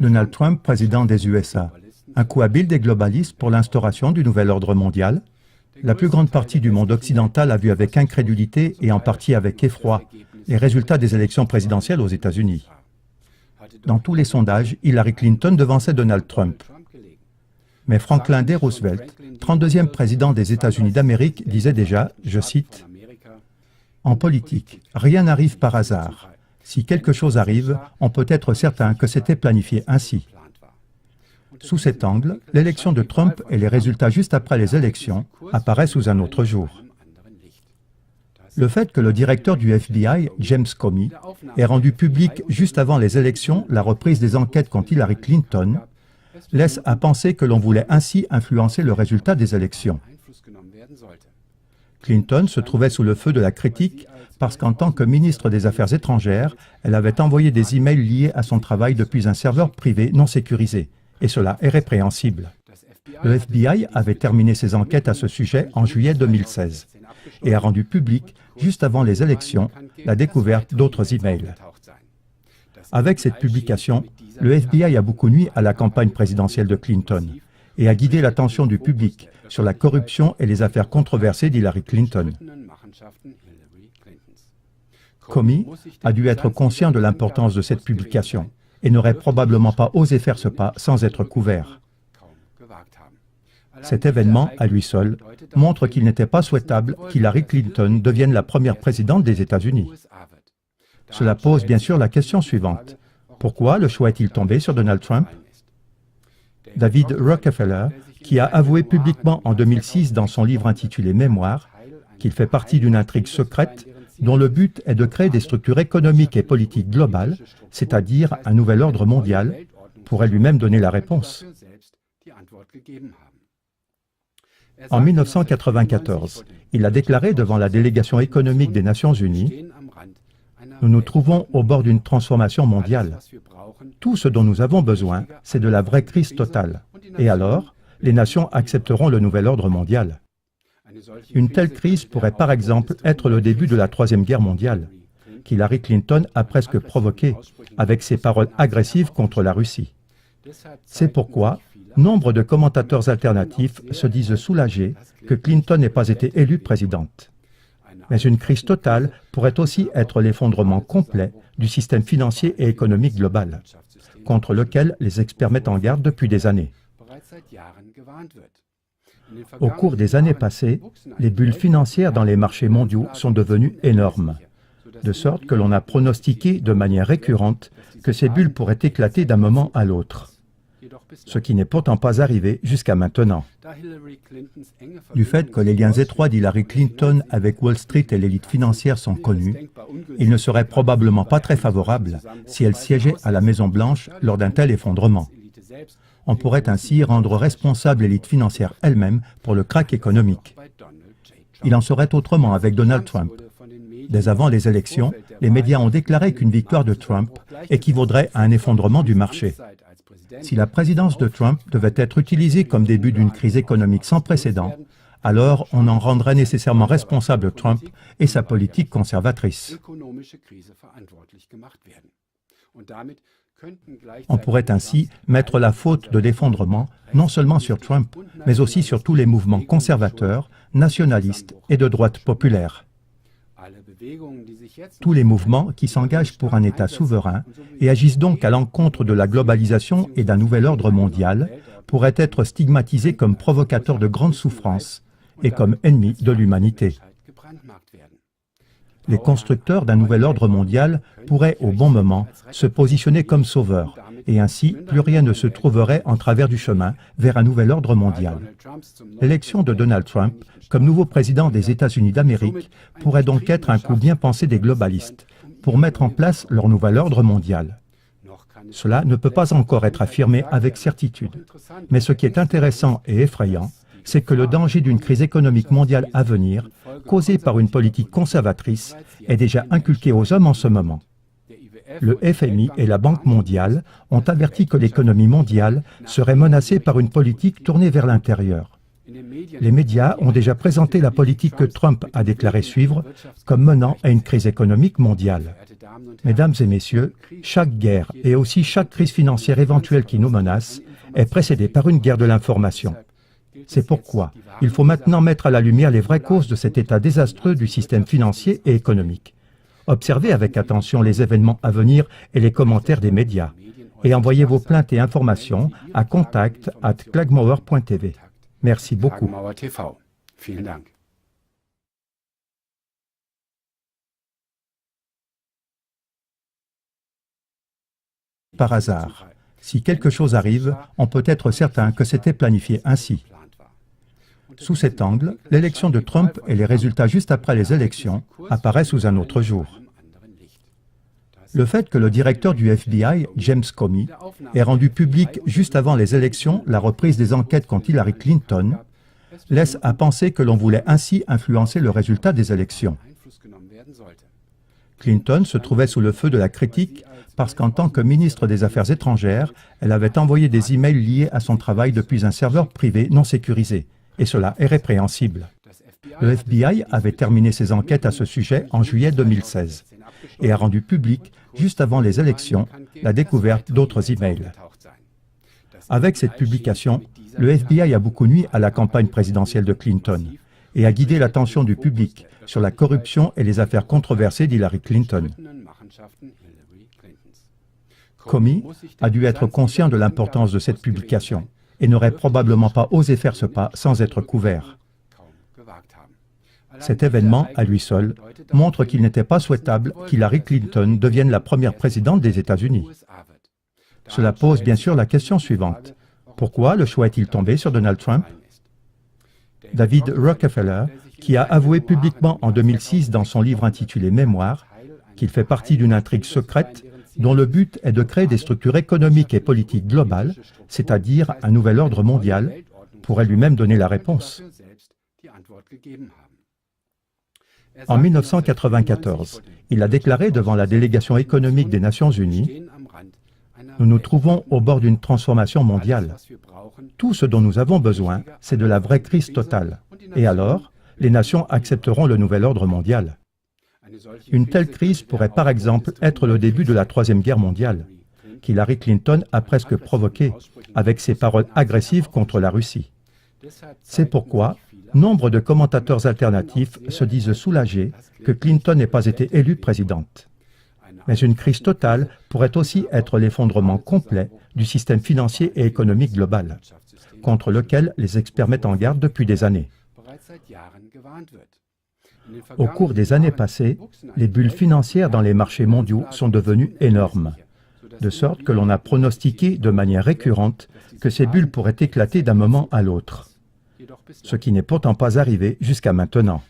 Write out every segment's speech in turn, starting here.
Donald Trump, président des USA. Un coup habile des globalistes pour l'instauration du nouvel ordre mondial. La plus grande partie du monde occidental a vu avec incrédulité et en partie avec effroi les résultats des élections présidentielles aux États-Unis. Dans tous les sondages, Hillary Clinton devançait Donald Trump. Mais Franklin D. Roosevelt, 32e président des États-Unis d'Amérique, disait déjà, je cite, « En politique, rien n'arrive par hasard. Si quelque chose arrive, on peut être certain que c'était planifié ainsi. » Sous cet angle, l'élection de Trump et les résultats juste après les élections apparaissent sous un autre jour. Le fait que le directeur du FBI, James Comey, ait rendu public juste avant les élections la reprise des enquêtes contre Hillary Clinton laisse à penser que l'on voulait ainsi influencer le résultat des élections. Clinton se trouvait sous le feu de la critique parce qu'en tant que ministre des Affaires étrangères, elle avait envoyé des emails liés à son travail depuis un serveur privé non sécurisé, et cela est répréhensible. Le FBI avait terminé ses enquêtes à ce sujet en juillet 2016 et a rendu public, juste avant les élections, la découverte d'autres emails. Avec cette publication, le FBI a beaucoup nui à la campagne présidentielle de Clinton et a guidé l'attention du public sur la corruption et les affaires controversées d'Hillary Clinton. Comey a dû être conscient de l'importance de cette publication et n'aurait probablement pas osé faire ce pas sans être couvert. Cet événement, à lui seul, montre qu'il n'était pas souhaitable qu'Hillary Clinton devienne la première présidente des États-Unis. Cela pose bien sûr la question suivante. Pourquoi le choix est-il tombé sur Donald Trump? David Rockefeller, qui a avoué publiquement en 2006 dans son livre intitulé Mémoires qu'il fait partie d'une intrigue secrète dont le but est de créer des structures économiques et politiques globales, c'est-à-dire un nouvel ordre mondial, pourrait lui-même donner la réponse. En 1994, il a déclaré devant la délégation économique des Nations Unies « Nous nous trouvons au bord d'une transformation mondiale. Tout ce dont nous avons besoin, c'est de la vraie crise totale. Et alors, les nations accepteront le nouvel ordre mondial. » Une telle crise pourrait par exemple être le début de la Troisième Guerre mondiale, qu'Hillary Clinton a presque provoquée avec ses paroles agressives contre la Russie. C'est pourquoi nombre de commentateurs alternatifs se disent soulagés que Clinton n'ait pas été élue présidente. Mais une crise totale pourrait aussi être l'effondrement complet du système financier et économique global, contre lequel les experts mettent en garde depuis des années. Au cours des années passées, les bulles financières dans les marchés mondiaux sont devenues énormes, de sorte que l'on a pronostiqué de manière récurrente que ces bulles pourraient éclater d'un moment à l'autre, ce qui n'est pourtant pas arrivé jusqu'à maintenant. Du fait que les liens étroits d'Hillary Clinton avec Wall Street et l'élite financière sont connus, il ne serait probablement pas très favorable si elle siégeait à la Maison-Blanche lors d'un tel effondrement. On pourrait ainsi rendre responsable l'élite financière elle-même pour le krach économique. Il en serait autrement avec Donald Trump. Dès avant les élections, les médias ont déclaré qu'une victoire de Trump équivaudrait à un effondrement du marché. Si la présidence de Trump devait être utilisée comme début d'une crise économique sans précédent, alors on en rendrait nécessairement responsable Trump et sa politique conservatrice. On pourrait ainsi mettre la faute de l'effondrement non seulement sur Trump, mais aussi sur tous les mouvements conservateurs, nationalistes et de droite populaire. Tous les mouvements qui s'engagent pour un État souverain et agissent donc à l'encontre de la globalisation et d'un nouvel ordre mondial pourraient être stigmatisés comme provocateurs de grandes souffrances et comme ennemis de l'humanité. Les constructeurs d'un nouvel ordre mondial pourraient, au bon moment, se positionner comme sauveurs, et ainsi, plus rien ne se trouverait en travers du chemin vers un nouvel ordre mondial. L'élection de Donald Trump comme nouveau président des États-Unis d'Amérique pourrait donc être un coup bien pensé des globalistes pour mettre en place leur nouvel ordre mondial. Cela ne peut pas encore être affirmé avec certitude, mais ce qui est intéressant et effrayant, c'est que le danger d'une crise économique mondiale à venir, causée par une politique conservatrice, est déjà inculqué aux hommes en ce moment. Le FMI et la Banque mondiale ont averti que l'économie mondiale serait menacée par une politique tournée vers l'intérieur. Les médias ont déjà présenté la politique que Trump a déclaré suivre comme menant à une crise économique mondiale. Mesdames et messieurs, chaque guerre et aussi chaque crise financière éventuelle qui nous menace est précédée par une guerre de l'information. C'est pourquoi il faut maintenant mettre à la lumière les vraies causes de cet état désastreux du système financier et économique. Observez avec attention les événements à venir et les commentaires des médias. Et envoyez vos plaintes et informations à contact@klagmauer.tv. Merci beaucoup. Par hasard, si quelque chose arrive, on peut être certain que c'était planifié ainsi. Sous cet angle, l'élection de Trump et les résultats juste après les élections apparaissent sous un autre jour. Le fait que le directeur du FBI, James Comey, ait rendu public juste avant les élections la reprise des enquêtes contre Hillary Clinton laisse à penser que l'on voulait ainsi influencer le résultat des élections. Clinton se trouvait sous le feu de la critique parce qu'en tant que ministre des Affaires étrangères, elle avait envoyé des emails liés à son travail depuis un serveur privé non sécurisé, et cela est répréhensible. Le FBI avait terminé ses enquêtes à ce sujet en juillet 2016 et a rendu public, juste avant les élections, la découverte d'autres emails. Avec cette publication, le FBI a beaucoup nui à la campagne présidentielle de Clinton et a guidé l'attention du public sur la corruption et les affaires controversées d'Hillary Clinton. Comey a dû être conscient de l'importance de cette publication et n'aurait probablement pas osé faire ce pas sans être couvert. Cet événement, à lui seul, montre qu'il n'était pas souhaitable qu'Hillary Clinton devienne la première présidente des États-Unis. Cela pose bien sûr la question suivante. Pourquoi le choix est-il tombé sur Donald Trump? David Rockefeller, qui a avoué publiquement en 2006 dans son livre intitulé Mémoires qu'il fait partie d'une intrigue secrète dont le but est de créer des structures économiques et politiques globales, c'est-à-dire un nouvel ordre mondial, pourrait lui-même donner la réponse. En 1994, il a déclaré devant la délégation économique des Nations Unies « Nous nous trouvons au bord d'une transformation mondiale. Tout ce dont nous avons besoin, c'est de la vraie crise totale. Et alors, les nations accepteront le nouvel ordre mondial. » Une telle crise pourrait par exemple être le début de la Troisième Guerre mondiale, qu'Hillary Clinton a presque provoquée avec ses paroles agressives contre la Russie. C'est pourquoi nombre de commentateurs alternatifs se disent soulagés que Clinton n'ait pas été élue présidente. Mais une crise totale pourrait aussi être l'effondrement complet du système financier et économique global, contre lequel les experts mettent en garde depuis des années. Au cours des années passées, les bulles financières dans les marchés mondiaux sont devenues énormes, de sorte que l'on a pronostiqué de manière récurrente que ces bulles pourraient éclater d'un moment à l'autre, ce qui n'est pourtant pas arrivé jusqu'à maintenant.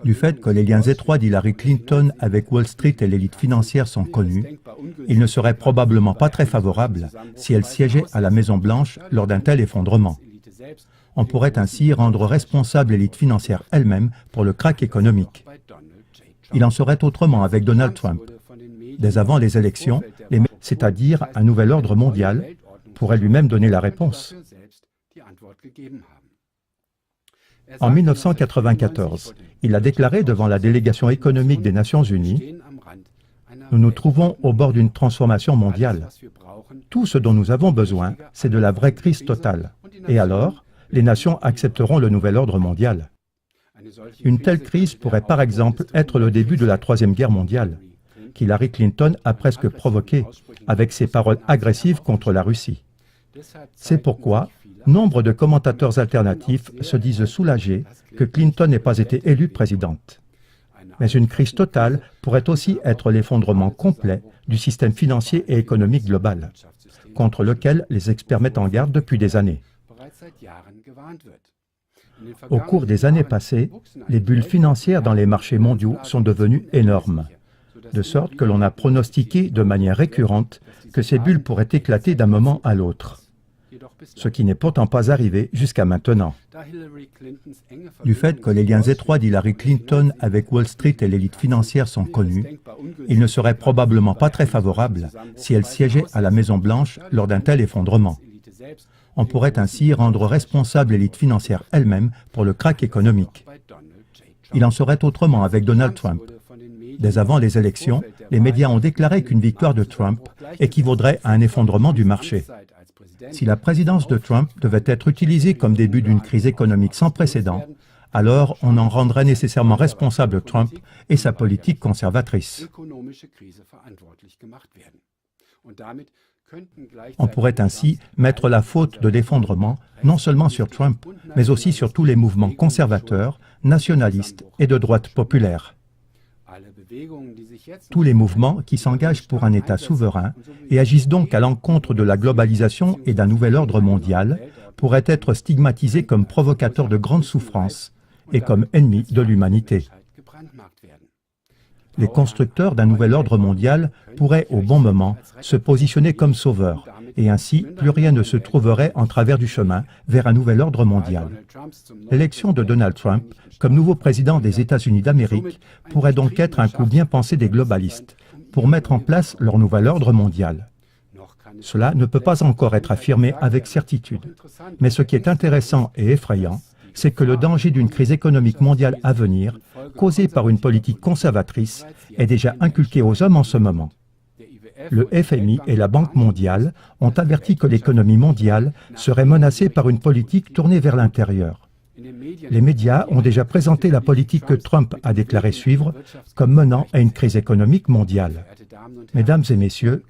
Du fait que les liens étroits d'Hillary Clinton avec Wall Street et l'élite financière sont connus, il ne serait probablement pas très favorable si elle siégeait à la Maison-Blanche lors d'un tel effondrement. On pourrait ainsi rendre responsable l'élite financière elle-même pour le krach économique. Il en serait autrement avec Donald Trump. Dès avant les élections, c'est-à-dire un nouvel ordre mondial, pourrait lui-même donner la réponse. En 1994, il a déclaré devant la délégation économique des Nations Unies « Nous nous trouvons au bord d'une transformation mondiale. Tout ce dont nous avons besoin, c'est de la vraie crise totale. Et alors, les nations accepteront le nouvel ordre mondial. » Une telle crise pourrait par exemple être le début de la Troisième Guerre mondiale, qu'Hillary Clinton a presque provoquée avec ses paroles agressives contre la Russie. C'est pourquoi nombre de commentateurs alternatifs se disent soulagés que Clinton n'ait pas été élue présidente. Mais une crise totale pourrait aussi être l'effondrement complet du système financier et économique global, contre lequel les experts mettent en garde depuis des années. Au cours des années passées, les bulles financières dans les marchés mondiaux sont devenues énormes, de sorte que l'on a pronostiqué de manière récurrente que ces bulles pourraient éclater d'un moment à l'autre, ce qui n'est pourtant pas arrivé jusqu'à maintenant. Du fait que les liens étroits d'Hillary Clinton avec Wall Street et l'élite financière sont connus, il ne serait probablement pas très favorable si elle siégeait à la Maison-Blanche lors d'un tel effondrement. On pourrait ainsi rendre responsable l'élite financière elle-même pour le krach économique. Il en serait autrement avec Donald Trump. Dès avant les élections, les médias ont déclaré qu'une victoire de Trump équivaudrait à un effondrement du marché. Si la présidence de Trump devait être utilisée comme début d'une crise économique sans précédent, alors on en rendrait nécessairement responsable Trump et sa politique conservatrice. On pourrait ainsi mettre la faute de l'effondrement non seulement sur Trump, mais aussi sur tous les mouvements conservateurs, nationalistes et de droite populaire. Tous les mouvements qui s'engagent pour un État souverain et agissent donc à l'encontre de la globalisation et d'un nouvel ordre mondial pourraient être stigmatisés comme provocateurs de grandes souffrances et comme ennemis de l'humanité. Les constructeurs d'un nouvel ordre mondial pourraient, au bon moment, se positionner comme sauveurs, et ainsi plus rien ne se trouverait en travers du chemin vers un nouvel ordre mondial. L'élection de Donald Trump comme nouveau président des États-Unis d'Amérique pourrait donc être un coup bien pensé des globalistes pour mettre en place leur nouvel ordre mondial. Cela ne peut pas encore être affirmé avec certitude, mais ce qui est intéressant et effrayant, c'est que le danger d'une crise économique mondiale à venir, causée par une politique conservatrice, est déjà inculqué aux hommes en ce moment. Le FMI et la Banque mondiale ont averti que l'économie mondiale serait menacée par une politique tournée vers l'intérieur. Les médias ont déjà présenté la politique que Trump a déclaré suivre comme menant à une crise économique mondiale. Mesdames et messieurs,